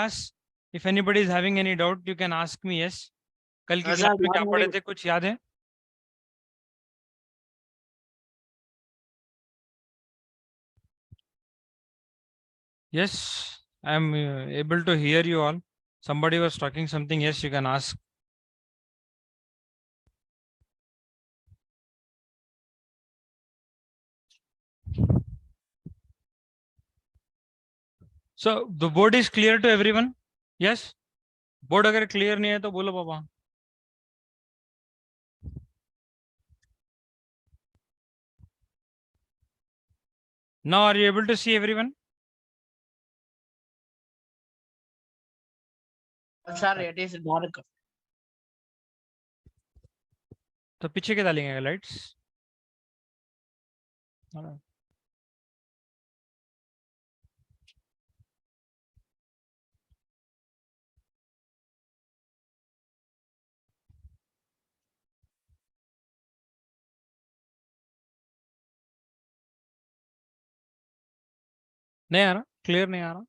class. If anybody is having any doubt, you can ask me. Yes. कल की Sir, class में क्या not पढ़े having. थे, कुछ याद है? Yes, I am able to hear you all. Somebody was talking something. Yes, you can ask. So the board is clear to everyone? Yes. Board अगर clear नहीं है तो बोलो पापा. Now are you able to see everyone? Sir, it is dark. तो पीछे के डालेंगे लाइट्स. नहीं आ रहा, क्लियर नहीं आ रहा.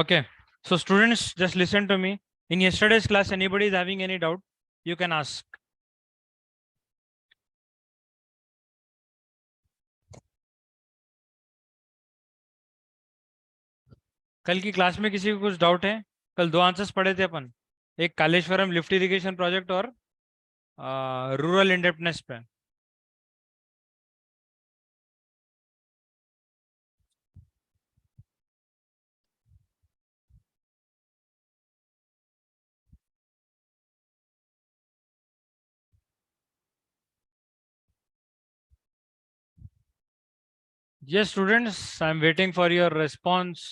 Okay. So students, just listen to me. In yesterday's class, anybody is having any doubt, you can ask. कल की क्लास में किसी को कुछ डाउट है? कल 2 आंसर्स पढ़े थे अपन. एक कालेश्वरम लिफ्ट इरिगेशन प्रोजेक्ट और रूरल इंडेप्टनेस पे. Yes, students, I'm waiting for your response.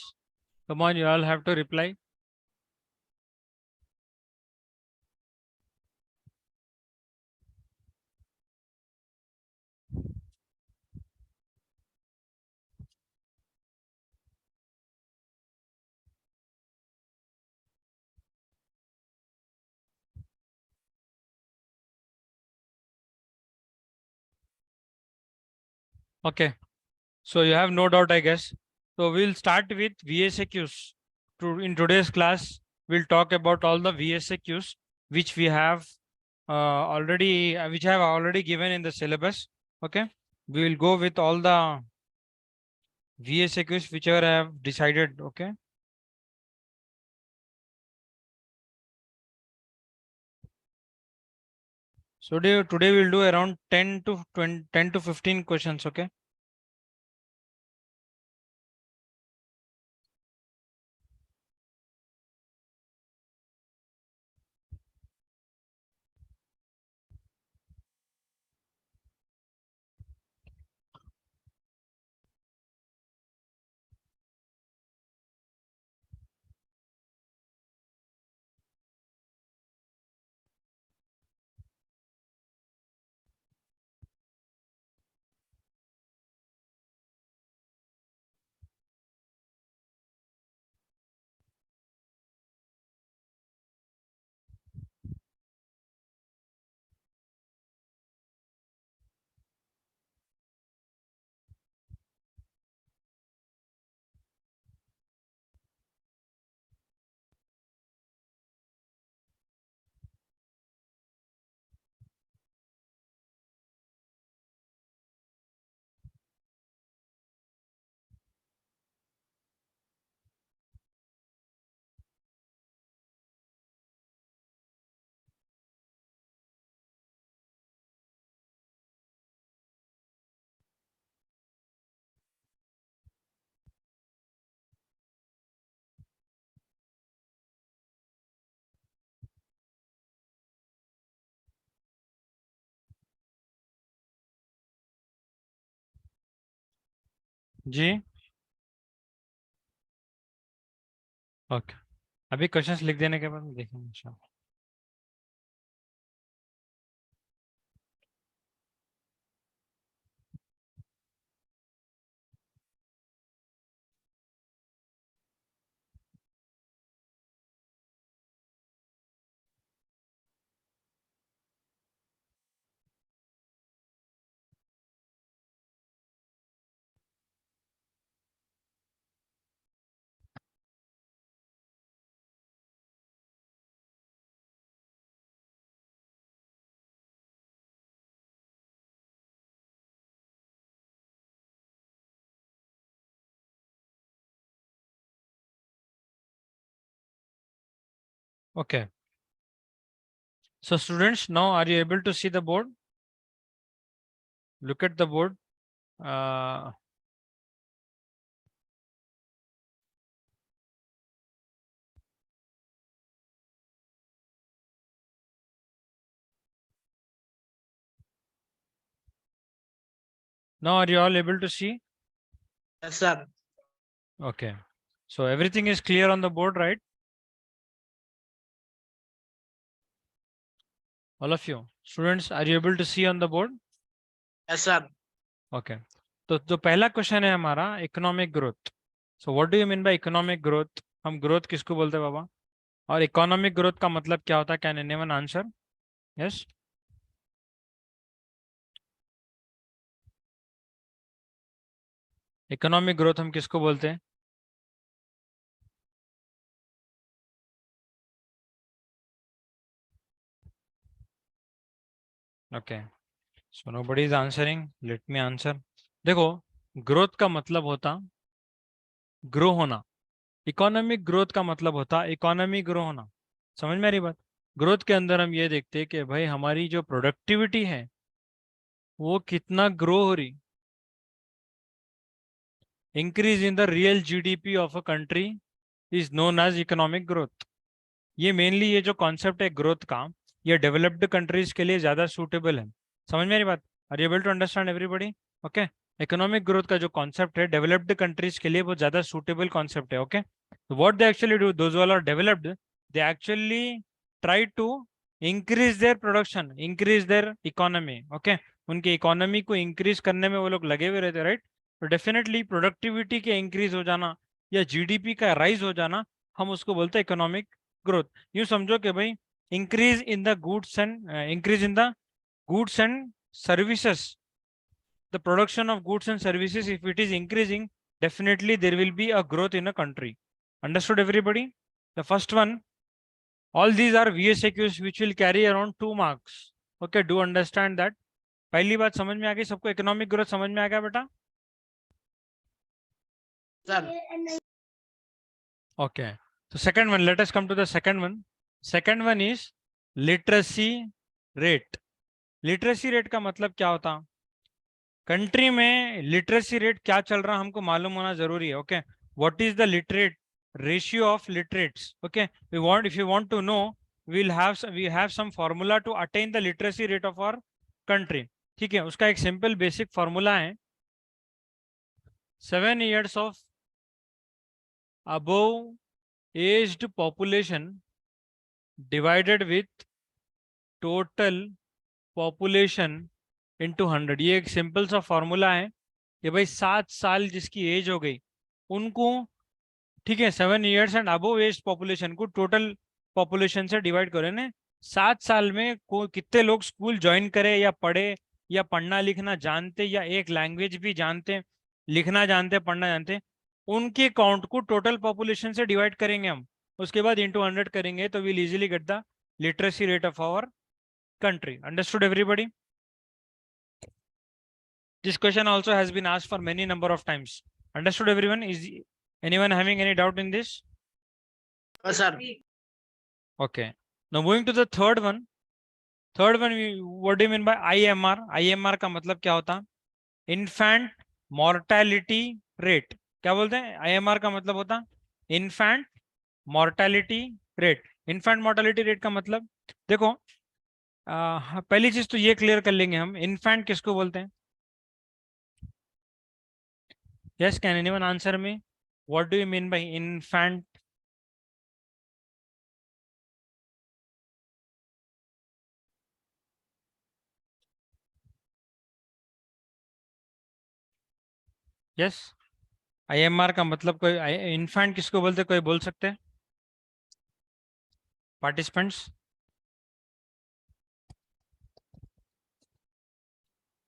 Come on, you all have to reply. Okay. So you have no doubt, I guess. So we'll start with VSAQs. In today's class, we'll talk about all the VSAQs which we have which I have already given in the syllabus. Okay. We will go with all the VSAQs whichever I have decided. Okay. So today we'll do around 10 to 20, 10 to 15 questions. Okay. जी okay, अभी questions लिख देने के बाद देखेंगे इंशाल्लाह। Okay, so students, now are you able to see the board? Look at the board. uh, Now are you all able to see? Yes, sir. Okay, so everything is clear on the board, right? All of you students, are you able to see on the board? Yes, sir. Okay, तो जो पहला question है हमारा economic growth. So what do you mean bye economic growth? हम growth किसको बोलते हैं बाबा? और इकोनॉमिक ग्रोथ का मतलब क्या होता है? Can anyone answer? Yes, economic growth हम किसको बोलते हैं? Okay, so nobody is answering, let me answer. देखो, ग्रोथ का मतलब होता ग्रो होना, इकोनॉमिक ग्रोथ का मतलब होता इकोनॉमी ग्रो होना। समझ में आ रही बात? ग्रोथ के अंदर हम ये देखते हैं कि भाई हमारी जो प्रोडक्टिविटी है वो कितना ग्रो हो रही। Increase in the real GDP of a country is known as economic growth. ये मेनली ये जो कॉन्सेप्ट है ग्रोथ का, ये डेवलप्ड कंट्रीज के लिए ज्यादा सूटेबल है। समझ में आ रही बात? Are you able to understand everybody? Okay, economic growth का जो कॉन्सेप्ट है डेवलप्ड कंट्रीज के लिए वो ज्यादा सूटेबल कॉन्सेप्ट है। Okay, what they actually do, those all are developed, they actually try to increase their production, increase their economy. Okay, उनकी economy को इंक्रीज करने में वो लोग लगे हुए रहते, राइट? तो डेफिनेटली प्रोडक्टिविटी के इंक्रीज हो जाना या जीडीपी का राइज हो जाना, हम उसको बोलते हैं इकोनॉमिक ग्रोथ। यूं समझो कि भाई increase in the goods and increase in the goods and services, the production of goods and services, if it is increasing, definitely there will be a growth in a country. Understood everybody? The first one, all these are VSQs which will carry around 2 marks. Okay, do understand that? पहली बात समझ में आ गई सबको? Economic growth समझ में आ गया बेटा? Sir. Okay, so second one, let us come to the second one. Second one is literacy rate. Literacy rate का मतलब क्या होता? कंट्री में लिटरेसी रेट क्या चल रहा हमको मालूम होना जरूरी है। Okay, what is the literate ratio of literates? Okay, we want, if you want to know, we have some formula to attain the literacy rate of our country. ठीक है, उसका एक सिंपल बेसिक फार्मूला है, 7 years of above aged population divided with total population into 100। ये एक simple सा formula है कि भाई 7 साल जिसकी एज हो गई उनको, ठीक है, 7 years and above age population को टोटल पॉपुलेशन से डिवाइड करें ना। 7 साल में कितने लोग स्कूल ज्वाइन करे या पढ़े या पढ़ना लिखना जानते या एक लैंग्वेज भी जानते, लिखना जानते, पढ़ना जानते, उनके काउंट को टोटल पॉपुलेशन से डिवाइड करेंगे हम। उसके बाद इंटू 100 करेंगे तो will easily get the literacy rate of our country. Understood everybody? This question also has been asked for many number of times. Understood everyone? Is anyone having any doubt in this? Yes, sir. Okay, now moving to the third one. Third one, what do you mean by IMR? IMR का मतलब क्या होता? Infant mortality rate. क्या बोलते हैं? IMR का मतलब होता infant mortality rate. Infant mortality rate का मतलब देखो, पहली चीज तो ये क्लियर कर लेंगे हम, इन्फेंट किसको बोलते हैं? Yes, can anyone answer me? What do you mean by infant? Yes, IMR का मतलब कोई इन्फेंट किसको बोलते, कोई बोल सकते हैं पार्टिसिपेंट्स?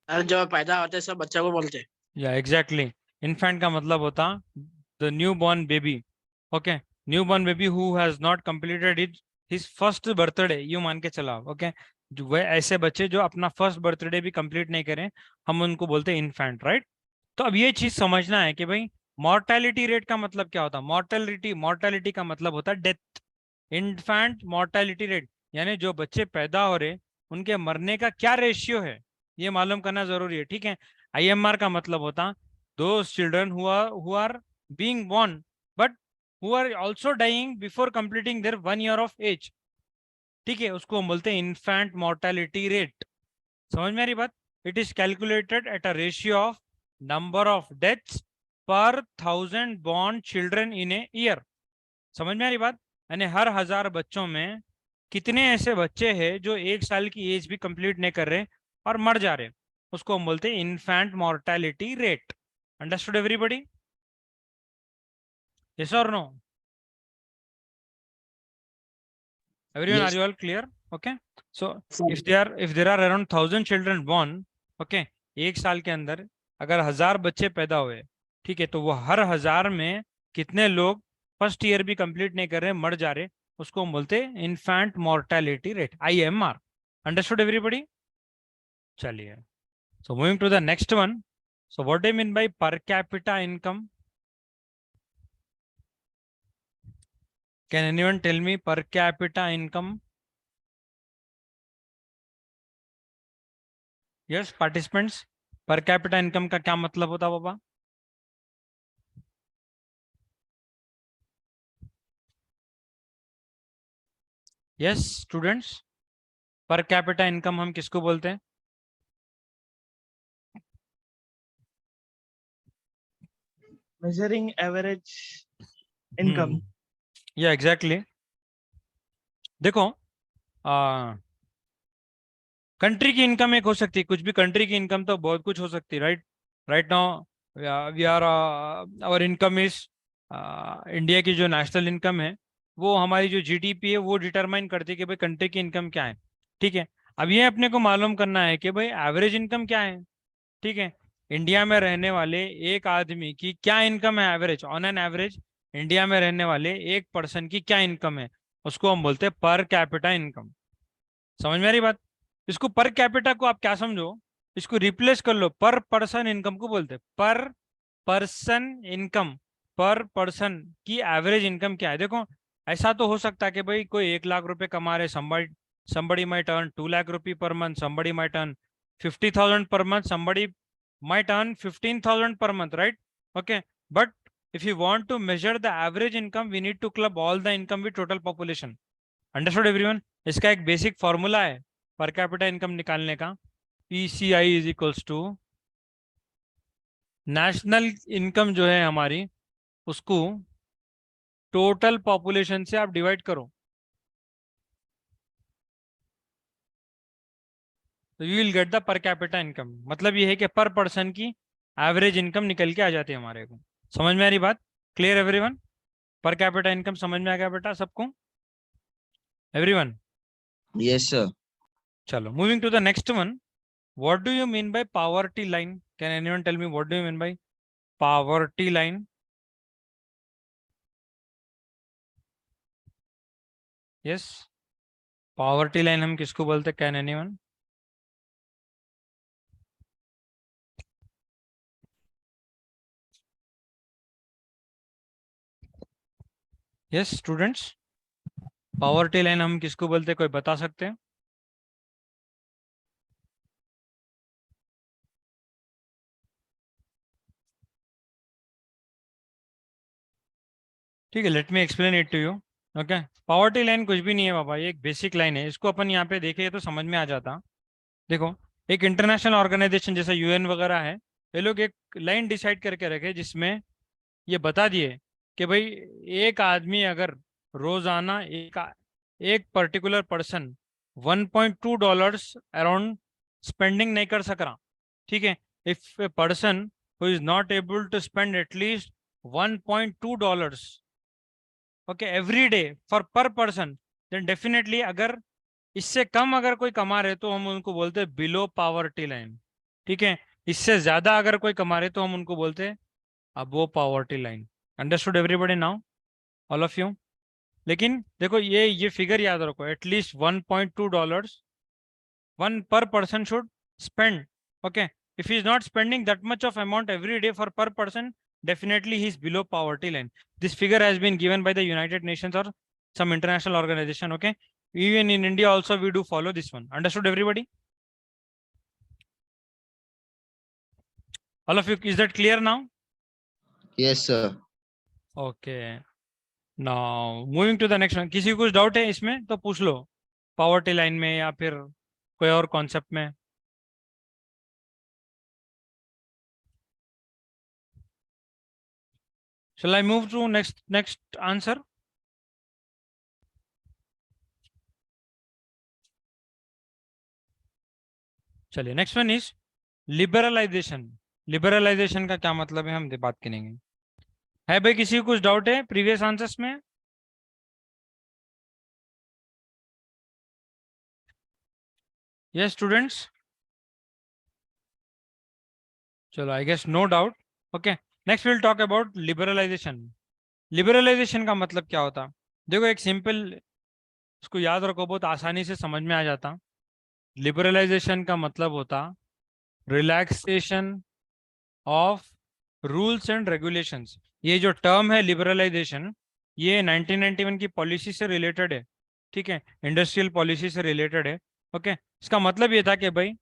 सर जो पैदा होते सब बच्चों को बोलते हैं। या एग्जैक्टली, इन्फेंट का मतलब होता the new born baby. Okay, new born baby who has not completed his first birthday, you मान के चलाओ। ओके, जो वह ऐसे बच्चे जो अपना फर्स्ट बर्थडे भी कंप्लीट नहीं करें, हम उनको बोलते हैं इन्फेंट, राइट? तो अब ये चीज समझना है कि भाई मॉर्टेलिटी रेट का मतलब क्या होता है। मॉर्टेलिटी मॉर्टेलिटी का मतलब होता है डेथ। इन्फेंट मॉर्टेलिटी रेट यानी जो बच्चे पैदा हो रहे उनके मरने का क्या रेशियो है, ये मालूम करना जरूरी है, ठीक है? IMR का मतलब होता those children who are being born but who are also dying before completing their 1 year of age, ठीक है? उसको हम बोलते हैं इन्फेंट मॉर्टेलिटी रेट। समझ में आ रही बात? It is calculated at a ratio of number of deaths पर 1000 born children in a year. समझ में आ रही बात? यानी हर 1000 बच्चों में कितने ऐसे बच्चे हैं जो 1 साल की एज भी कंप्लीट नहीं कर रहे और मर जा रहे, उसको हम बोलते हैं infant mortality rate. Understood everybody? Yes और no? Everyone, are Yes, you all clear? Okay. So sir. if there are around 1000 children born, okay, 1 साल के अंदर अगर 1000 बच्चे पैदा हुए, ठीक है, तो वो हर 1000 में कितने लोग फर्स्ट ईयर भी कंप्लीट नहीं कर रहे, मर जा रहे, उसको हम बोलते हैं infant mortality rate, IMR। Understood everybody? चलिए, so moving to the next one. So what do you mean by per capita income? Can anyone tell me per capita income? Yes, participants, per capita income का क्या मतलब होता है बाबा? Yes students, per capita income हम किसको बोलते हैं? measuring average income. या एग्जैक्टली। देखो, कंट्री की इनकम एक हो सकती है, कुछ भी कंट्री की इनकम तो बहुत कुछ हो सकती है, right? Right now we are our income is, India की जो नेशनल इनकम है वो हमारी जो GDP है वो डिटरमाइन करती है कि भाई कंट्री की इनकम क्या है, ठीक है? अब ये अपने को मालूम करना है कि भाई एवरेज इनकम क्या है, ठीक है? इंडिया में रहने वाले एक आदमी की क्या इनकम है average, on an average India में रहने वाले एक पर्सन की क्या इनकम है, उसको हम बोलते हैं पर कैपिटा इनकम। समझ में आ रही बात? इसको पर कैपिटा को आप क्या समझो, इसको रिप्लेस कर लो, पर पर्सन इनकम को बोलते हैं पर पर्सन इनकम। पर पर्सन की एवरेज इनकम क्या है? देखो, ऐसा तो हो सकता है कि भाई कोई 1 लाख रुपए कमा रहे, somebody might earn 2 lakh rupee per month, somebody might earn 50,000 per month, somebody might earn 15,000 per month, right? Okay, but if you want to measure the average income, we need to club all the income with total population. Understood everyone? इसका एक basic formula है पर capita income निकालने का, PCI is equals to national income जो है हमारी उसको टोटल पॉपुलेशन से आप डिवाइड करो, तो यू विल गेट द पर कैपिटा इनकम। मतलब ये है कि पर पर्सन की एवरेज इनकम निकल के आ जाती है हमारे को। समझ में आ रही बात? Clear everyone? Per capita income समझ में आ गया बेटा सबको? एवरीवन? Yes, sir. चलो, moving to the next one. What do you mean by poverty line? Can anyone tell me what do you mean by poverty line? Yes, poverty line हम किसको बोलते? Can anyone? Yes students, poverty line हम किसको बोलते, कोई बता सकते हैं? ठीक है, let me explain it to you. Okay, poverty line कुछ भी नहीं है बाबा, ये एक बेसिक लाइन है, इसको अपन यहाँ पे देखें तो समझ में आ जाता। देखो, एक इंटरनेशनल ऑर्गेनाइजेशन जैसा UN वगैरह है, ये लोग एक लाइन डिसाइड करके रखे जिसमें ये बता दिए कि भाई एक आदमी अगर रोजाना एक पर्टिकुलर पर्सन $1.2 अराउंड स्पेंडिंग नहीं कर सक रहा, ठीक है, if a person who is not able to spend at least $1.2 okay every day for per person, then definitely अगर इससे कम अगर कोई कमा रहे तो हम उनको बोलते हैं बिलो पावर्टी लाइन, ठीक है, इससे ज्यादा अगर कोई कमा रहे तो हम उनको बोलते हैं above poverty line. Understood everybody now, all of you? लेकिन देखो ये फिगर याद रखो, at least $1.2 one per person should spend, okay, if he is not spending that much of amount every day for per person, definitely he is below poverty line. This figure has been given by the United Nations or some international organization, okay? Even in India also we do follow this one. Understood everybody? All of you, is that clear now? Yes, sir. Okay. Now moving to the next one. किसी को कुछ doubt है इसमें तो पूछ लो, poverty line में या फिर कोई और कॉन्सेप्ट में। Shall I move to next answer? चलिए, next one is liberalisation. Liberalisation का क्या मतलब है हम बात करेंगे। है भाई किसी को कुछ डाउट है प्रीवियस आंसर्स में? यस स्टूडेंट्स, चलो I guess no doubt. Okay, next will talk about liberalisation. Liberalisation का मतलब क्या होता? देखो एक सिंपल, इसको याद रखो, बहुत आसानी से समझ में आ जाता। लिबरलाइजेशन का मतलब होता relaxation of rules and regulations. ये जो टर्म है लिबरलाइजेशन, ये 1991 की पॉलिसी से रिलेटेड है, ठीक है, इंडस्ट्रियल पॉलिसी से रिलेटेड है। ओके, इसका मतलब ये था कि भाई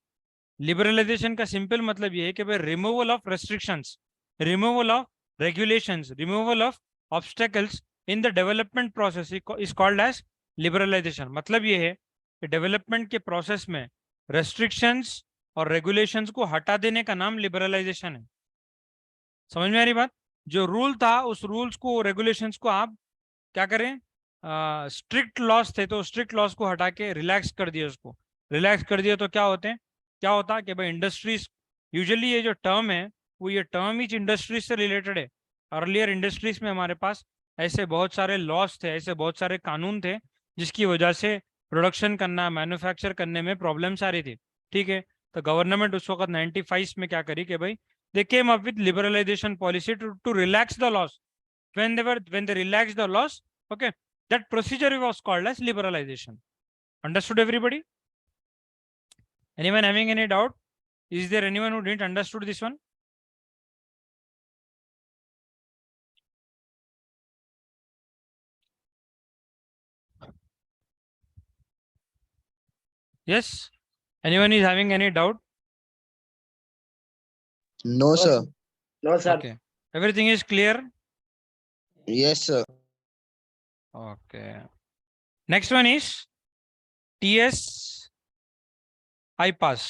लिबरलाइजेशन का सिंपल मतलब ये है कि भाई removal of restrictions, removal of regulations, removal of obstacles in the development process is called as liberalisation. मतलब ये है कि डेवलपमेंट के प्रोसेस में रेस्ट्रिक्शंस और रेगुलेशंस को हटा देने का नाम लिबरलाइजेशन है। समझ में आ रही बात? जो रूल था उस रूल्स को, रेगुलेशंस को आप क्या करें, स्ट्रिक्ट लॉस थे तो स्ट्रिक्ट लॉस को हटा के रिलैक्स कर दिया, उसको रिलैक्स कर दिया तो क्या होते हैं, क्या होता कि भाई इंडस्ट्रीज, यूजुअली ये जो टर्म है वो ये टर्म ही इंडस्ट्रीज से रिलेटेड है। अर्लियर इंडस्ट्रीज में हमारे पास ऐसे बहुत सारे लॉस थे, ऐसे बहुत सारे कानून थे जिसकी वजह से प्रोडक्शन करना, मैन्युफैक्चर करने में प्रॉब्लम्स आ रही थी, ठीक है। तो गवर्नमेंट उस वक्त 95 में क्या करी कि भाई they came up with liberalization policy to relax the laws. When they relaxed the laws, okay, that procedure was called as liberalization. Understood everybody? Anyone having any doubt? Is there anyone who didn't understood this one? Yes, anyone is having any doubt? No, sir. No, sir. Okay, everything is clear. Yes, sir. Okay, next one is TS IPAS.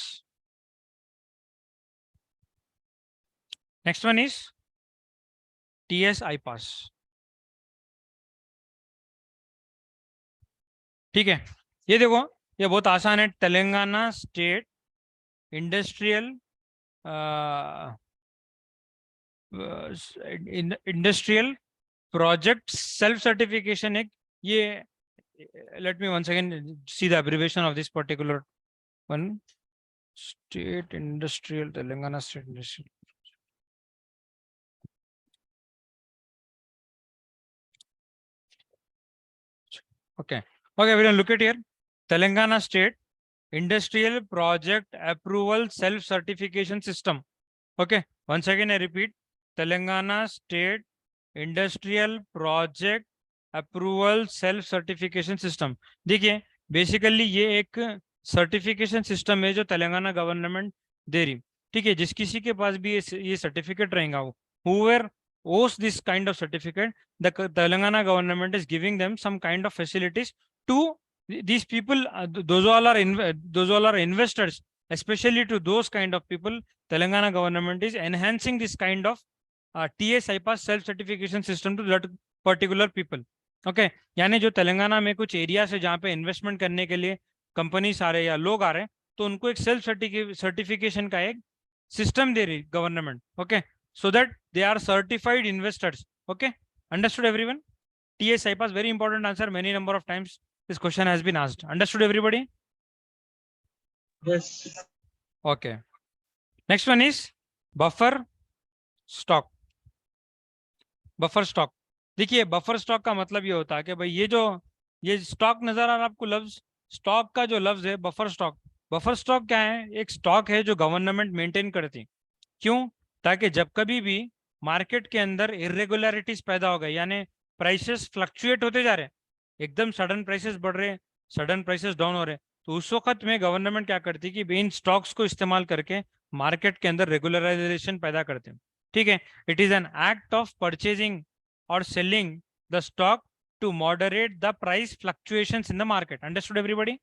Next one is TS IPAS. ठीक है, ये देखो ये बहुत आसान है। Telangana state industrial industrial project self certification एक, ये let me once again see the abbreviation of this particular one. State industrial, Telangana state industrial. Okay, everyone look at here. Telangana state industrial project approval self certification system. Okay, once again I repeat, Telangana state industrial project approval self certification system. देखिए basically ये एक certification system है जो Telangana government दे रही, ठीक है। जिस किसी के पास भी ये सर्टिफिकेट रहेगा, whoever owes this kind of certificate, the Telangana government is giving them some kind of facilities to these people, those all are investors especially to those kind of people, Telangana government is enhancing this kind of TS IPAS self certification system to that particular people. Okay, यानी जो तेलंगाना में कुछ area है जहाँ पे investment करने के लिए कंपनीज आ रहे हैं या लोग आ रहे हैं, तो उनको एक सेल्फ सर्टिफिकेशन का एक सिस्टम दे रही government. Okay, so that they are certified investors. Okay, understood everyone? TS IPAS, very important answer. Many number of times this question has been asked. Understood everybody? Yes. Okay. Next one is buffer stock. Buffer stock. देखिए buffer stock का मतलब ये होता है कि भाई ये stock नजर आ रहा है आपको लफ्ज, स्टॉक का जो लफ्ज है बफर स्टॉक. बफर स्टॉक क्या है? एक स्टॉक है जो गवर्नमेंट मेंटेन करती. क्यों? ताकि जब कभी भी मार्केट के अंदर इरेगुलरिटीज पैदा हो गए, यानी प्राइसेस फ्लक्चुएट होते जा रहे हैं, एकदम सडन प्राइसेस बढ़ रहे हैं, सडन प्राइसेस डाउन हो रहे हैं, तो उस वक्त में गवर्नमेंट क्या करती है कि इन स्टॉक्स को इस्तेमाल करके मार्केट के अंदर रेगुलराइजेशन पैदा करते हैं. ठीक है, it is an act of purchasing और selling the stock to moderate the price fluctuations in the market. Understood everybody?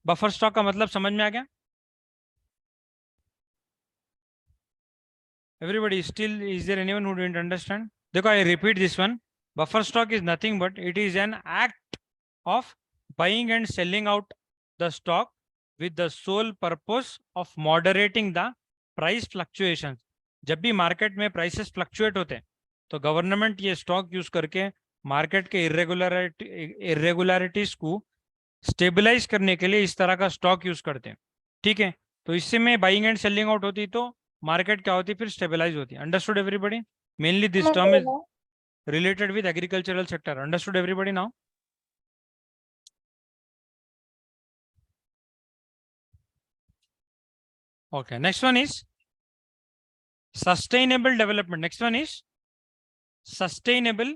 Buffer stock का मतलब समझ में आ गया? Everybody, still is there anyone who didn't understand? देखो, I repeat this one. Buffer stock is nothing but it is an act of buying and selling out the stock with the sole purpose of moderating the price fluctuations. जब भी market में prices fluctuate होते हैं तो government ये stock use करके market के irregularities को स्टेबलाइज करने के लिए इस तरह का स्टॉक यूज करते हैं. ठीक है, तो इससे में बाइंग एंड सेलिंग आउट होती तो मार्केट क्या होती, फिर स्टेबलाइज होती. Understood everybody? Mainly this term is related with agricultural sector. Understood everybody now? Okay, next one is sustainable development. Next one is sustainable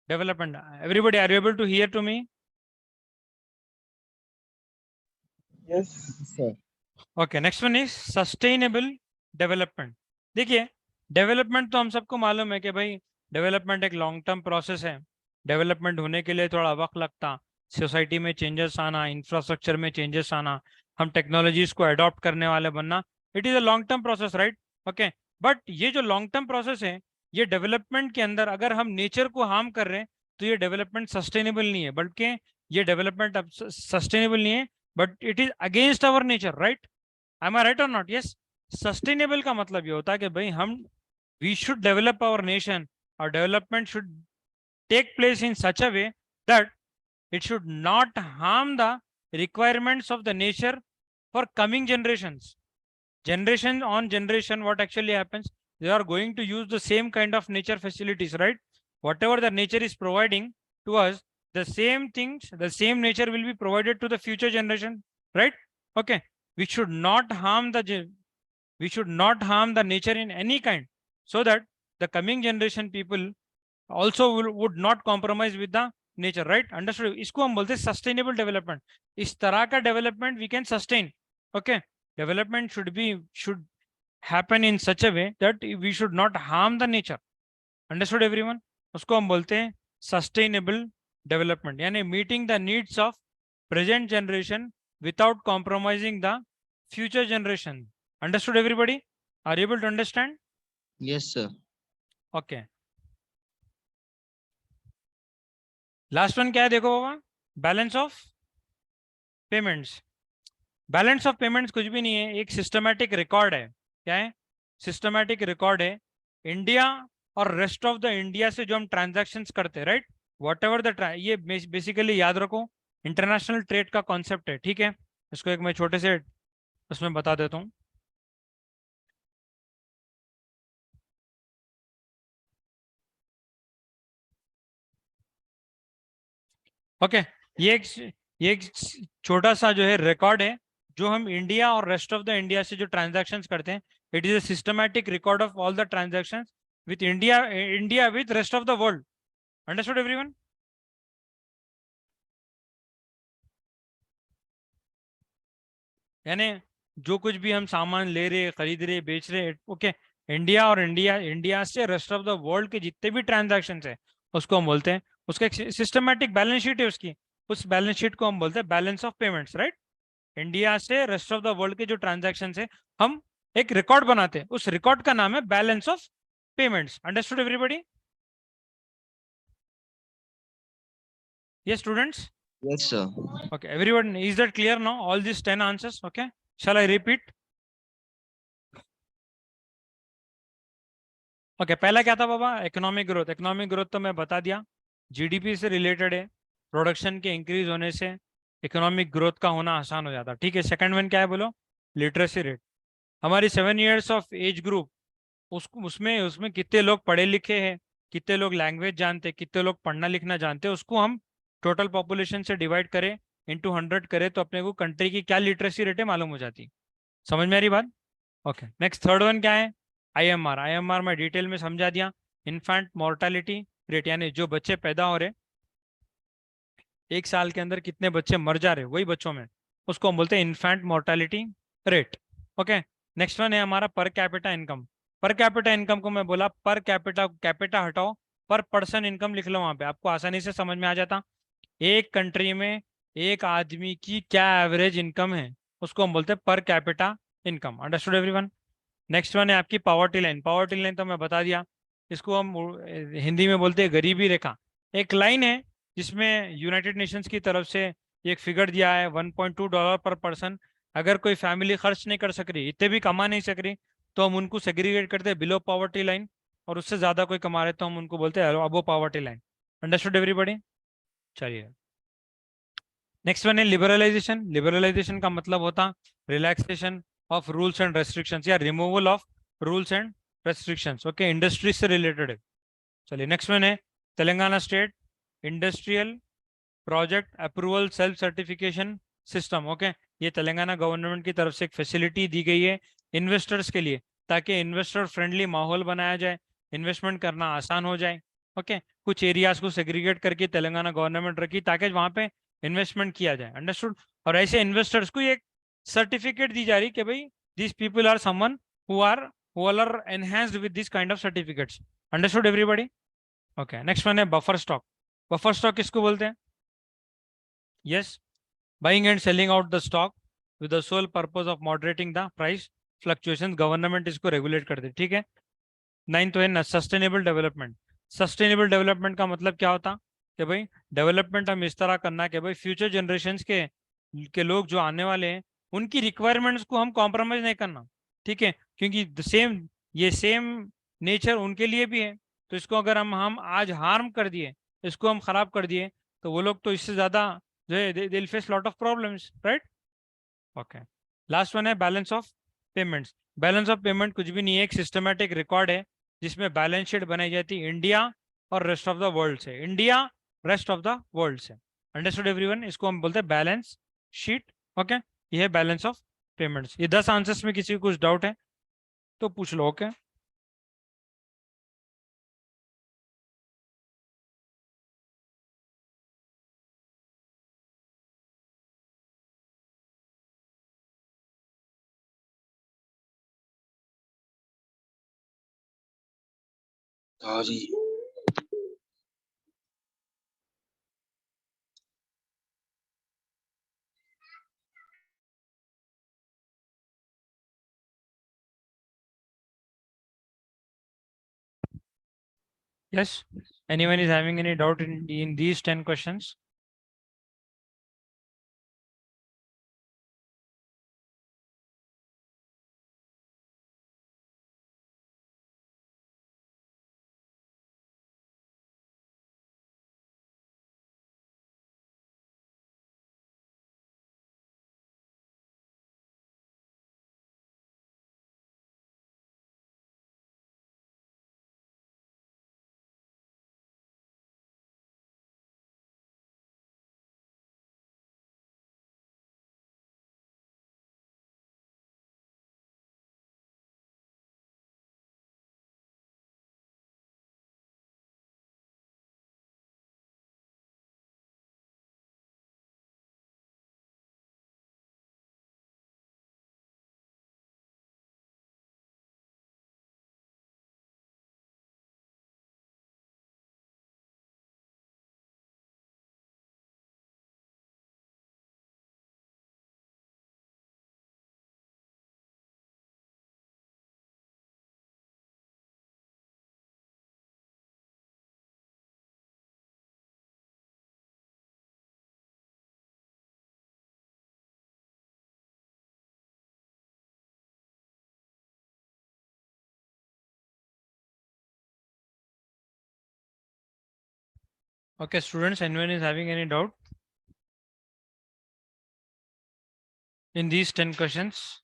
development. Everybody, are you able to hear to me? Yes. Sir. Okay, next one is sustainable development. देखिए, development तो हम सबको मालूम है कि भाई development एक long term process है. डेवलपमेंट होने के लिए थोड़ा वक्त लगता, सोसाइटी में चेंजेस आना, इंफ्रास्ट्रक्चर में चेंजेस आना, हम टेक्नोलॉजीज को अडॉप्ट करने वाले बनना, it is a long term process, right? Okay, but ये जो लॉन्ग टर्म प्रोसेस है, ये डेवलपमेंट के अंदर अगर हम नेचर को हार्म कर रहे हैं तो ये डेवलपमेंट सस्टेनेबल नहीं है. बल्कि ये डेवलपमेंट अब सस्टेनेबल नहीं है, but it is against our nature, right? Am I right और नॉट? यस. सस्टेनेबल का मतलब ये होता है कि भाई हम we should develop our nation. Our development should take place in such a way that it should not harm the requirements of the nature for coming generations. Generation on generation, what actually happens? They are going to use the same kind of nature facilities, right? Whatever the nature is providing to us, the same things, the same nature will be provided to the future generation, right? Okay, we should not harm the nature in any kind, so that the coming generation people also would not compromise with the nature, right? Understood? इसको हम बोलते हैं sustainable development. इस तरह का development we can sustain. Okay, development should happen in such a way that we should not harm the nature. Understood everyone? उसको हम बोलते हैं sustainable development, यानी meeting the needs of present generation without compromising the future generation. Understood everybody? Are you able to understand? Yes, sir. Okay, last one क्या है देखो बाबा, balance of payments. Balance of payments कुछ भी नहीं है, एक सिस्टमैटिक रिकॉर्ड है. क्या है? सिस्टमैटिक रिकॉर्ड है इंडिया और रेस्ट ऑफ द इंडिया से जो हम ट्रांजैक्शंस करते हैं, राइट? वॉट एवर द ये बेसिकली याद रखो इंटरनेशनल ट्रेड का कॉन्सेप्ट है. ठीक है, इसको एक मैं छोटे से उसमें बता देता हूँ. ओके, ये एक छोटा सा जो है रिकॉर्ड है जो हम इंडिया और रेस्ट ऑफ द इंडिया से जो ट्रांजैक्शंस करते हैं. It is a systematic record of all the transactions with India with rest of the world. Understood everyone? यानी जो कुछ भी हम सामान ले रहे, खरीद रहे, बेच रहे, ओके, इंडिया और इंडिया से रेस्ट ऑफ द वर्ल्ड के जितने भी ट्रांजैक्शंस है उसको हम बोलते हैं, उसका एक सिस्टमैटिक बैलेंस शीट है उसकी, उस बैलेंस शीट को हम बोलते हैं balance of payments, right? India से रेस्ट ऑफ द वर्ल्ड के जो ट्रांजैक्शन है हम एक रिकॉर्ड बनाते हैं, उस रिकॉर्ड का नाम है balance of payments. Understood everybody? Yes, students. Yes, sir. Okay, everyone, is that clear now? All these 10 answers. Okay, shall I repeat? Okay, पहला क्या था बाबा? Economic growth. इकोनॉमिक ग्रोथ तो मैं बता दिया, जीडीपी से रिलेटेड है, प्रोडक्शन के इंक्रीज होने से इकोनॉमिक ग्रोथ का होना आसान हो जाता। ठीक है, सेकंड वन क्या है बोलो? Literacy rate. हमारी 7 years ऑफ एज ग्रुप, उसमें उसमें कितने लोग पढ़े लिखे हैं, कितने लोग लैंग्वेज जानते, कितने लोग पढ़ना लिखना जानते, उसको हम टोटल पॉपुलेशन से डिवाइड करें, इंटू 100 करें, तो अपने को कंट्री की क्या लिटरेसी रेट है मालूम हो जाती। समझ में आ रही बात? ओके, नेक्स्ट थर्ड वन क्या है? आईएमआर। आईएमआर मैं डिटेल में समझा दिया। इन्फेंट मोर्टालिटी रेट, यानी जो बच्चे पैदा हो रहे, 1 साल के अंदर कितने बच्चे मर जा रहे वही बच्चों में, उसको हम बोलते हैं infant mortality rate. Okay, next one है हमारा पर कैपिटा इनकम। पर कैपिटा इनकम को मैं बोला पर कैपिटा, कैपिटा हटाओ, पर पर्सन इनकम लिख लो, वहां पे आपको आसानी से समझ में आ जाता। एक कंट्री में एक आदमी की क्या एवरेज इनकम है, उसको हम बोलते हैं पर capita income. Understood everyone? Next one है आपकी पॉवर्टी लाइन। पॉवर्टी लाइन तो मैं बता दिया, इसको हम हिंदी में बोलते हैं गरीबी रेखा। एक लाइन है जिसमें यूनाइटेड नेशंस की तरफ से एक फिगर दिया है, $1.2 पर पर्सन। अगर कोई फैमिली खर्च नहीं कर सक रही, इतने भी कमा नहीं सक रही, तो हम उनको सेग्रीगेट करते हैं बिलो पॉवर्टी लाइन, और उससे ज्यादा कोई कमा रहे तो हम उनको बोलते हैं above poverty line. Understood everybody? चलिए, नेक्स्ट वन है लिबरलाइजेशन। लिबरलाइजेशन का मतलब होता relaxation of rules and restrictions या removal of rules and restrictions. Okay, industries से रिलेटेड है। चलिए, नेक्स्ट वन है Telangana state industrial project approval self certification system. Okay, ये तेलंगाना गवर्नमेंट की तरफ से एक फैसिलिटी दी गई है इन्वेस्टर्स के लिए, ताकि इन्वेस्टर फ्रेंडली माहौल बनाया जाए, इन्वेस्टमेंट करना आसान हो जाए। ओके, कुछ एरियाज को सेग्रीगेट करके तेलंगाना गवर्नमेंट रखी ताकि वहां पे इन्वेस्टमेंट किया जाए। अंडरस्टूड? और ऐसे इन्वेस्टर्स को एक सर्टिफिकेट दी जा रही कि भाई this people are someone who are enhanced with this kind of certificates. Understood everybody? Okay, next one है बफर स्टॉक। बफर स्टॉक किसको बोलते हैं? Yes, buying and selling out the stock with the sole purpose of moderating the price fluctuation. Government इसको regulate करते, ठीक है। Ninth है sustainable development. Sustainable development का मतलब क्या होता कि भाई डेवलपमेंट हम इस तरह करना कि भाई फ्यूचर जनरेशन्स के लोग जो आने वाले हैं उनकी रिक्वायरमेंट्स को हम कॉम्प्रोमाइज नहीं करना, ठीक है, क्योंकि सेम नेचर उनके लिए भी है। तो इसको अगर हम आज हार्म कर दिए, इसको हम खराब कर दिए, तो वो लोग तो इससे ज्यादा जो है they will face lot of problems, right? Okay, last one है balance of payments. Balance of payment कुछ भी नहीं है, एक सिस्टमेटिक रिकॉर्ड है जिसमें बैलेंस शीट बनाई जाती है इंडिया और रेस्ट ऑफ द वर्ल्ड से। India, rest of the world से। Understood everyone? इसको हम बोलते हैं बैलेंस शीट। ओके, ये है बैलेंस ऑफ पेमेंट्स। ये 10 आंसर्स में किसी को कुछ डाउट है तो पूछ लो। Okay, Sorry. yes, anyone is having any doubt in these 10 questions? Okay, students, anyone is having any doubt in these 10 questions?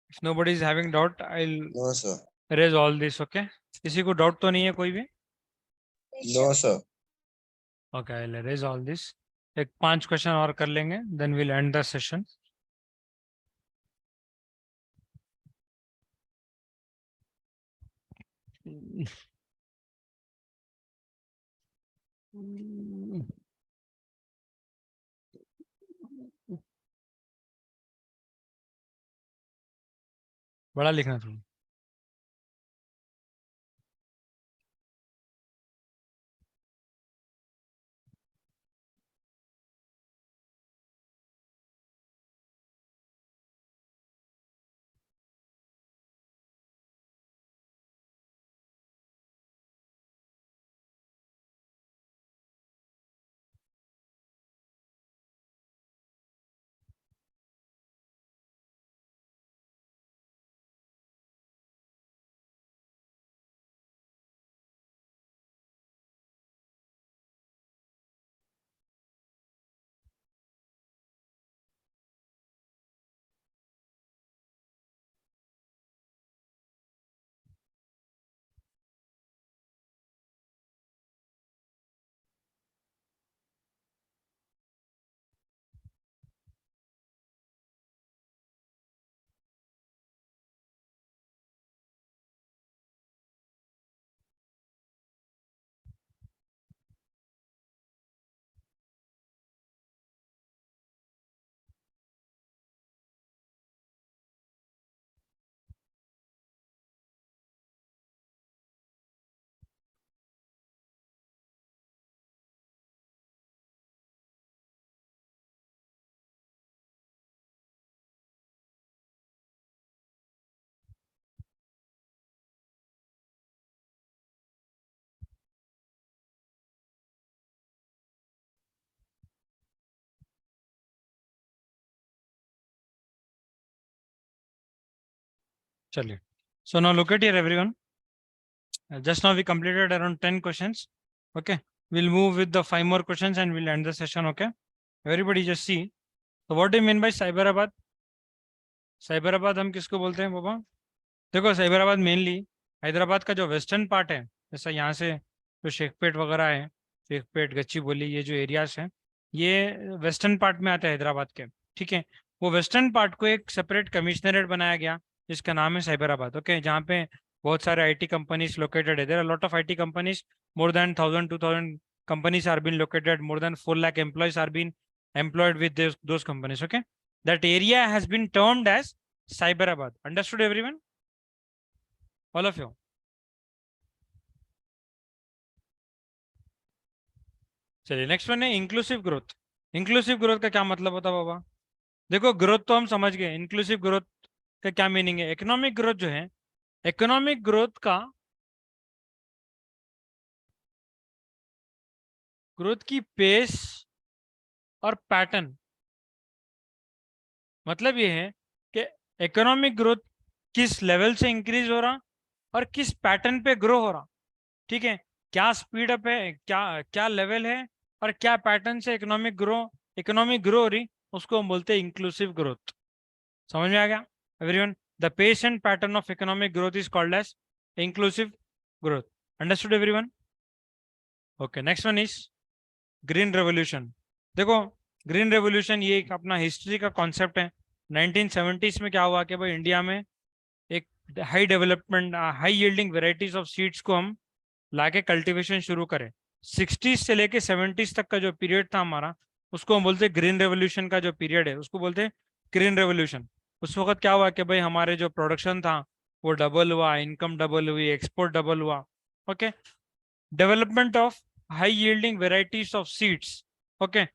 If nobody is having doubt, I'll No, sir. erase all this. Okay, किसी को doubt तो नहीं है कोई भी? No, sir. Okay, I'll erase all this. एक 5 question और कर लेंगे, then we'll end the session. बड़ा लिखना था। चलिए. So now look at here, everyone. Just now we completed around 10 questions. Okay, we'll move with the 5 more questions and we'll end the session. Okay, everybody just see. So what do you mean by Cyberabad? Cyberabad हम किसको बोलते हैं बाबा? देखो, Cyberabad mainly Hyderabad का जो western part है, जैसा यहाँ से जो शेखपेट वगैरह है, शेखपेट, गच्चीबोली, ये जो एरियाज हैं, ये वेस्टर्न पार्ट में आते हैं हैदराबाद के. ठीक है, वो वेस्टर्न पार्ट को एक सेपरेट कमिश्नरेट बनाया गया जिसका नाम है साइबराबाद. ओके, जहाँ पे बहुत सारे आईटी कंपनीज लोकेटेड है. There are lot of IT companies, more than 1000-2000 companies are being located, more than 4 lakh employees are being employed with those companies. Okay, that area has been termed as Cyberabad. Understood, everyone? All of you. चलिए, next one है inclusive growth. Inclusive growth का क्या मतलब होता है बाबा? देखो, growth तो हम समझ गए. इंक्लूसिव ग्रोथ का क्या मीनिंग है? इकोनॉमिक ग्रोथ जो है, इकोनॉमिक ग्रोथ का, ग्रोथ की पेस और पैटर्न, मतलब ये है कि इकोनॉमिक ग्रोथ किस लेवल से इंक्रीज हो रहा और किस पैटर्न पे ग्रो हो रहा. ठीक है, क्या स्पीड अप है, क्या क्या लेवल है और क्या पैटर्न से इकोनॉमिक ग्रो हो रही, उसको हम बोलते हैं इंक्लूसिव ग्रोथ. समझ में आ गया everyone? The pace and pattern of economic growth is called as inclusive growth. Understood everyone? Okay, next one is green revolution. देखो, ग्रीन रेवोल्यूशन ये एक अपना हिस्ट्री का कॉन्सेप्ट है. 1970s में क्या हुआ कि भाई इंडिया में एक high development, high yielding varieties of seeds को हम लाके कल्टीवेशन शुरू करें. 60s से लेके 70s तक का जो पीरियड था हमारा, उसको हम बोलते हैं ग्रीन रेवोल्यूशन का जो पीरियड है, उसको बोलते हैं ग्रीन रेवोल्यूशन. उस वक्त क्या हुआ कि भाई हमारे जो प्रोडक्शन था वो डबल हुआ, इनकम डबल हुई, एक्सपोर्ट डबल हुआ. Okay, development of high yielding varieties of seeds. Okay,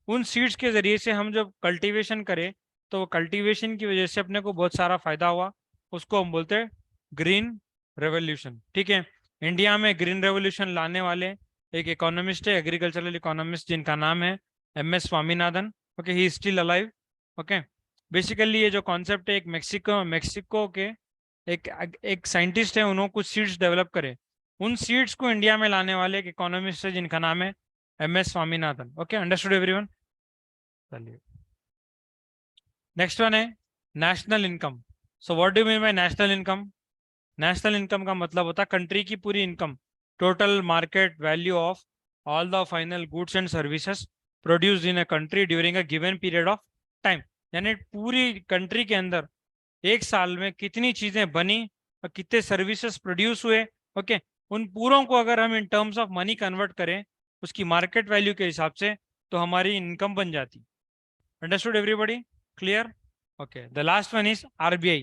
उन सीड्स के जरिए से हम जब कल्टीवेशन करें तो कल्टीवेशन की वजह से अपने को बहुत सारा फायदा हुआ, उसको हम बोलते हैं ग्रीन रेवोल्यूशन. ठीक है, इंडिया में ग्रीन रेवोल्यूशन लाने वाले एक इकोनॉमिस्ट है, एग्रीकल्चरल इकोनॉमिस्ट, जिनका नाम है MS Swaminathan. Okay, he is still alive. Okay, basically ये जो कॉन्सेप्ट है, एक मेक्सिको के एक साइंटिस्ट है, उन्होंने कुछ सीड्स डेवलप करे उन सीड्स को इंडिया में लाने वाले एक इकोनॉमिस्ट है जिनका नाम है MS Swaminathan. Okay, understood everyone. चलिए, नेक्स्ट वन है national income. So what do you mean bye national income? National income का मतलब होता है कंट्री की पूरी income, total market value of all the final goods and services produced in a country during a given period of time. यानी पूरी country के अंदर एक साल में कितनी चीजें बनी और कितने सर्विसेज प्रोड्यूस हुए। ओके, उन पूरों को अगर हम in terms of money convert करें उसकी मार्केट वैल्यू के हिसाब से, तो हमारी इनकम बन जाती। Understood everybody? Clear? Okay, the last one is RBI.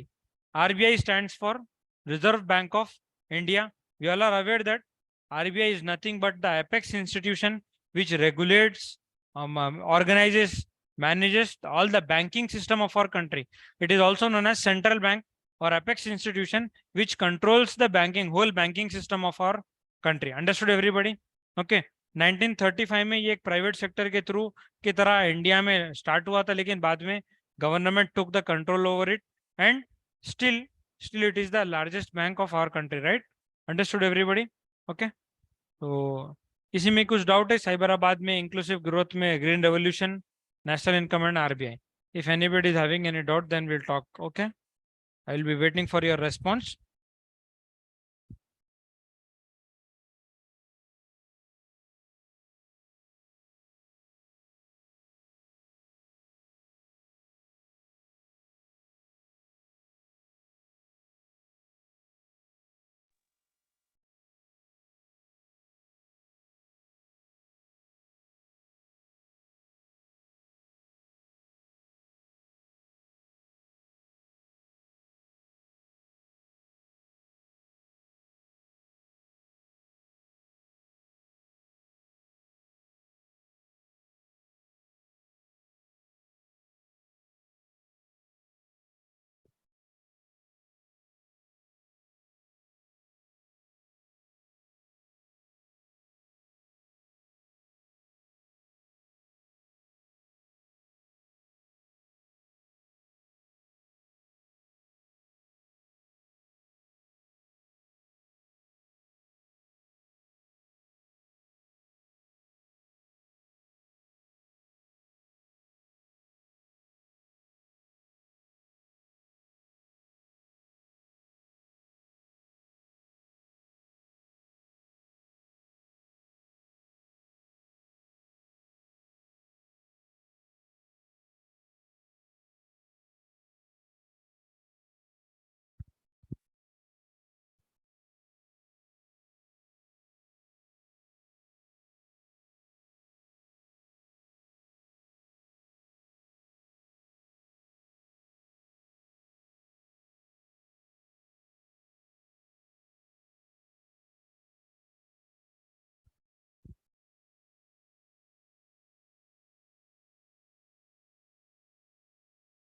RBI stands for Reserve Bank of India. We all are aware that RBI is nothing but the apex institution which regulates, organizes, manages all the banking system of our country. It is also known as central bank or apex institution which controls the whole banking system of our country. Understood everybody? Okay. 1935 में ये एक private sector के through की तरह India में start हुआ था, लेकिन बाद में government took the control over it and still it is the largest bank of our country, right? Understood everybody? Okay, तो इसी में कुछ डाउट है? साइबराबाद में इंक्लूसिव ग्रोथ में green revolution, national income and RBI. If anybody is having any doubt, then we'll talk. Okay, I will be waiting for your response.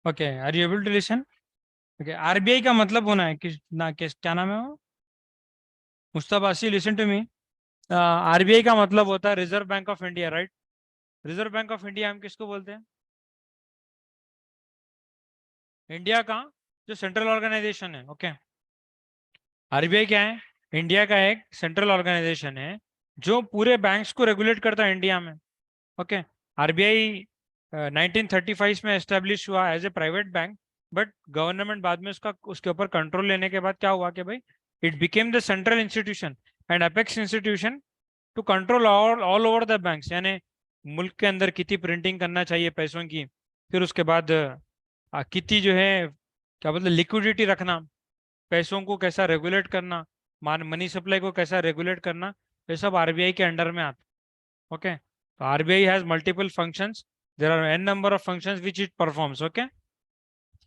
Okay, are you able to listen? Okay, RBI का मतलब होना है किस ना, किस क्या नाम है वो? Mustafa, listen to me. RBI का मतलब होता है reserve bank of India, right? Reserve bank of India हम किसको बोलते हैं? इंडिया का जो सेंट्रल ऑर्गेनाइजेशन है। ओके, RBI क्या है? इंडिया का एक सेंट्रल ऑर्गेनाइजेशन है जो पूरे बैंक्स को रेगुलेट करता है इंडिया में। ओके, RBI 1935 में एस्टेब्लिश हुआ as a private bank, but government बाद में उसके ऊपर कंट्रोल लेने के बाद क्या हुआ कि भाई it became the central institution and apex institution to control all over the banks. यानी मुल्क के अंदर कितनी प्रिंटिंग करना चाहिए पैसों की, फिर उसके बाद कितनी जो है क्या बोलते लिक्विडिटी रखना, पैसों को कैसा रेगुलेट करना, मनी सप्लाई को कैसा रेगुलेट करना, ये सब RBI के अंडर में आता। ओके, तो RBI has multiple functions, there are n number of functions which it performs. Okay,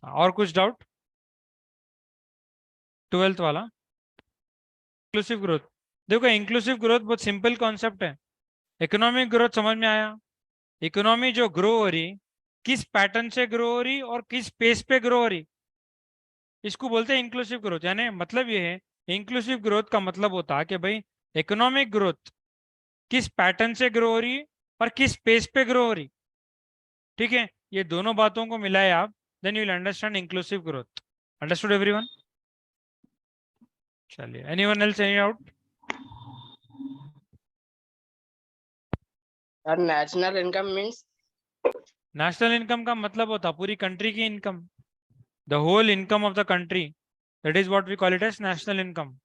और कुछ डाउट? 12th वाला इंक्लूसिव ग्रोथ। देखो, इंक्लूसिव ग्रोथ बहुत सिंपल कॉन्सेप्ट है। इकोनॉमिक ग्रोथ समझ में आया? इकोनॉमी जो ग्रो हो रही, किस पैटर्न से ग्रो हो रही और किस पेस पे ग्रो हो रही, इसको बोलते हैं इंक्लूसिव ग्रोथ। यानी मतलब ये है, इंक्लूसिव ग्रोथ का मतलब होता है कि भाई इकोनॉमिक ग्रोथ किस पैटर्न से ग्रो हो रही और किस पेस पे ग्रो हो रही। ठीक है, ये दोनों बातों को मिलाए आप, then you will understand inclusive growth. Understood everyone? चलिए, anyone else, any doubt? Sir national income means national income का मतलब होता पूरी कंट्री की income, the whole income of the country, that is what we call it as national income.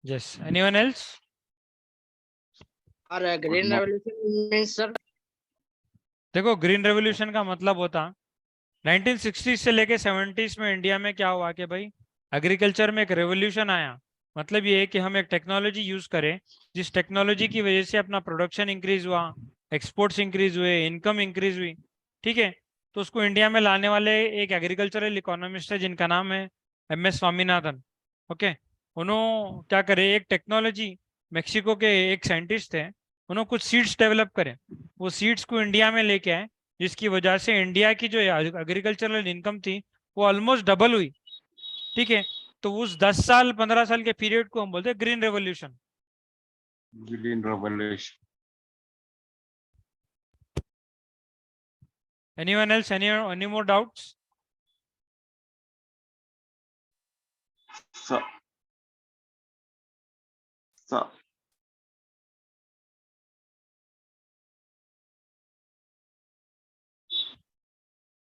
Yes, anyone else? और green revolution means sir देखो green revolution का मतलब होता 1960 से लेके 70s में इंडिया में क्या हुआ कि भाई एग्रीकल्चर में एक रेवोल्यूशन आया. मतलब ये है कि हम एक टेक्नोलॉजी यूज करें जिस टेक्नोलॉजी की वजह से अपना प्रोडक्शन इंक्रीज हुआ, एक्सपोर्ट्स इंक्रीज हुए, इनकम इंक्रीज हुई. ठीक है, तो उसको इंडिया में लाने वाले एक एग्रीकल्चरल इकोनॉमिस्ट है जिनका नाम है MS स्वामीनाथन. ओके, उन्होंने क्या करे, एक टेक्नोलॉजी, मेक्सिको के एक साइंटिस्ट थे, उन्होंने कुछ सीड्स डेवलप करे, वो सीड्स को इंडिया में लेके आए जिसकी वजह से इंडिया की जो एग्रीकल्चरल इनकम थी वो ऑलमोस्ट डबल हुई. ठीक है, तो उस 10 साल 15 साल के पीरियड को हम बोलते हैं green revolution. Green revolution. Anyone else, any more doubts? So, so,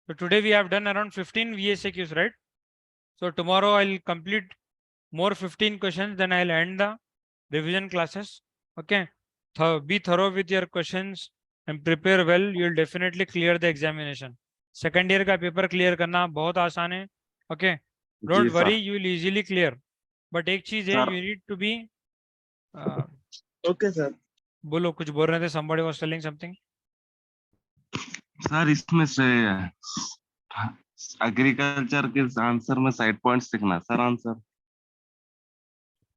So today we have done around 15 VSAQs, right? So tomorrow I'll complete more 15 questions, then I'll end the revision classes. Okay, be thorough with your questions and prepare well. You'll definitely clear the examination. Second year का paper clear करना बहुत आसान है. Okay, don't जी worry, सर. you will easily clear. But एक चीज है, Sir. you need to be Okay, sir. बोलो, कुछ बोल रहे थे, somebody was telling something. Sir इसमें से एग्रीकल्चर के आंसर में साइड पॉइंट्स लिखना सर. आंसर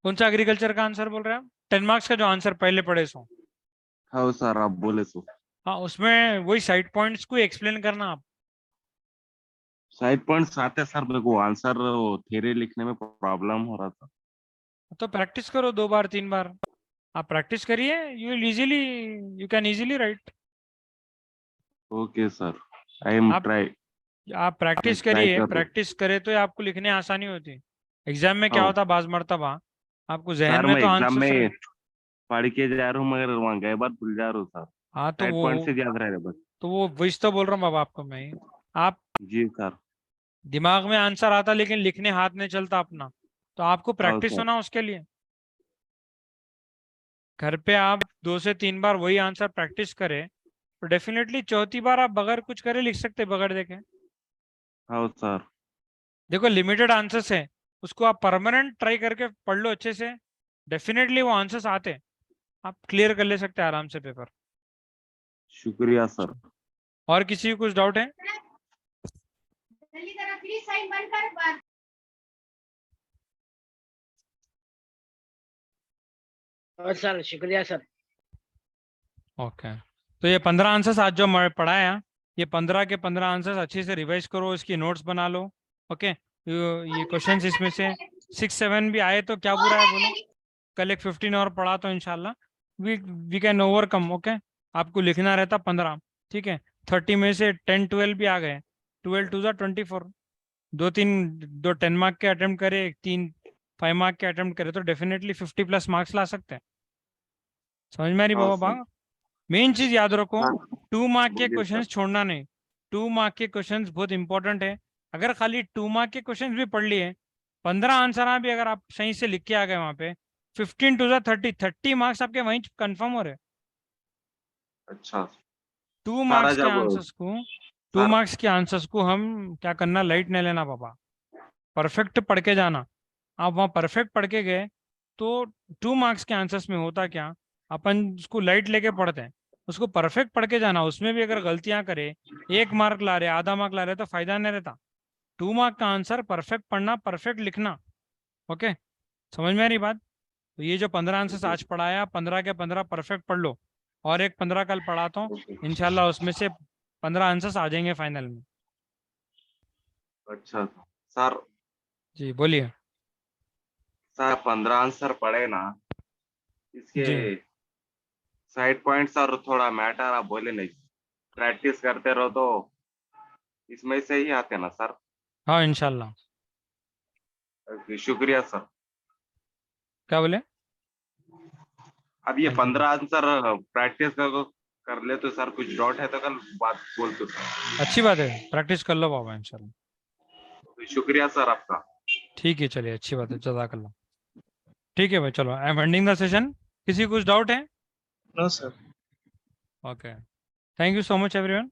कौन सा एग्रीकल्चर का आंसर बोल रहे हैं आप? 10 मार्क्स का जो आंसर पहले पढ़े सो. हाँ सर, आप बोले सो. हाँ, उसमें वही साइड पॉइंट्स को एक्सप्लेन करना आप. साइड पॉइंट्स आते सर, मेरे को आंसर थ्योरी लिखने में प्रॉब्लम हो रहा था. तो प्रैक्टिस करो 2 बार 3 बार, आप प्रैक्टिस करिए, you can easily right. Okay sir, I am आप ट्राई. आप प्रैक्टिस try करिए, कर रहा हूँ. प्रैक्टिस करे तो आपको लिखने आसानी होती. एग्जाम में क्या हाँ. होता बाज मर्तबा आपको जहन सर में मैं तो एग्जाम आंसर. में पढ़ के जा रहा हूँ मगर वहाँ गए बात भूल जा रहा हूँ सर. हाँ साइड पॉइंट से याद रह रहे बस. तो वो वही तो बोल रहा हूँ बाबा आपको मैं. आप जी सर. दिमाग में आंसर आता लेकिन लिखने हाथ नहीं चलता अपना, तो आपको हाँ प्रैक्टिस सर. होना उसके लिए. घर पे आप 2 से 3 बार वही आंसर प्रैक्टिस करें तो डेफिनेटली चौथी बार आप बगैर कुछ करे लिख सकते, बगैर देखे. हाँ सर. देखो लिमिटेड आंसर्स है, उसको आप परमानेंट ट्राई करके पढ़ लो अच्छे से, डेफिनेटली वो आंसर्स आते, आप क्लियर कर ले सकते हैं आराम से पेपर. शुक्रिया सर. और किसी को कुछ डाउट है? और सर शुक्रिया सर. ओके, तो ये 15 आंसर्स आज जो मैं पढ़ाया, ये 15 के 15 आंसर्स अच्छे से रिवाइज करो, इसकी नोट्स बना लो. ओके, ये क्वेश्चंस इसमें से 6-7 भी आए तो क्या बुरा है बोलो. कल एक 15 और पढ़ा तो इंशाल्लाह वी कैन ओवरकम. ओके, आपको लिखना रहता 15. ठीक है, 30 में से 10-12 भी आ गए, 12 2 24. 2 10 मार्क के अटेम्प्ट करे, 3 5 मार्क के अटेम्प्ट करे तो डेफिनेटली 50+ मार्क्स ला सकते हैं. समझ में आ रही हाँ बाबा? सर. मेन चीज याद रखो, हाँ. 2 मार्क के जी क्वेश्चंस सर. छोड़ना नहीं. 2 मार्क के क्वेश्चंस बहुत इंपॉर्टेंट है. अगर खाली 2 मार्क के क्वेश्चंस भी पढ़ लिए, 15 आंसर भी अगर आप सही से लिख के आ गए वहां पे, 15 2 30 मार्क्स आपके वहीं कंफर्म हो रहे. अच्छा 2 सारा मार्क्स के जब आंसर्स को, 2 सर. मार्क्स के आंसर्स को हम क्या करना, लाइट नहीं लेना बाबा, परफेक्ट पढ़ के जाना. आप वहाँ परफेक्ट पढ़ के गए तो 2 मार्क्स के आंसर्स में होता क्या, अपन उसको लाइट लेके पढ़ते हैं, उसको परफेक्ट पढ़ के जाना. उसमें भी अगर गलतियां करे, 1 मार्क ला रहे, आधा मार्क ला रहे तो फायदा नहीं रहता. 2 मार्क का आंसर परफेक्ट पढ़ना, परफेक्ट लिखना. ओके, समझ में आ रही बात? तो ये जो 15 आंसर्स आज पढ़ाया, 15 के 15 परफेक्ट पढ़ लो, और एक 15 कल पढ़ाता हूँ, इंशाल्लाह उसमें से 15 आंसर्स आ जाएंगे फाइनल में. अच्छा सर. जी बोलिए. सर 15 आंसर पढ़े ना, इसके जी साइड पॉइंट्स और थोड़ा मैटर आप बोले नहीं, प्रैक्टिस करते रहो तो इसमें से ही आते ना सर. हाँ इंशाल्लाह. शुक्रिया सर। क्या बोले? अब ये 15 आंसर प्रैक्टिस कर ले तो सर, कुछ डाउट है तो कल बात बोल दो। अच्छी बात है, प्रैक्टिस कर लो बाबा इंशाल्लाह। शुक्रिया सर आपका। ठीक है, चलिए, अच्छी बात है, जज़ाकल्लाह। ठीक है भाई, चलो, I am ending the session. किसी को कुछ डाउट है? No, sir. Okay, thank you so much everyone.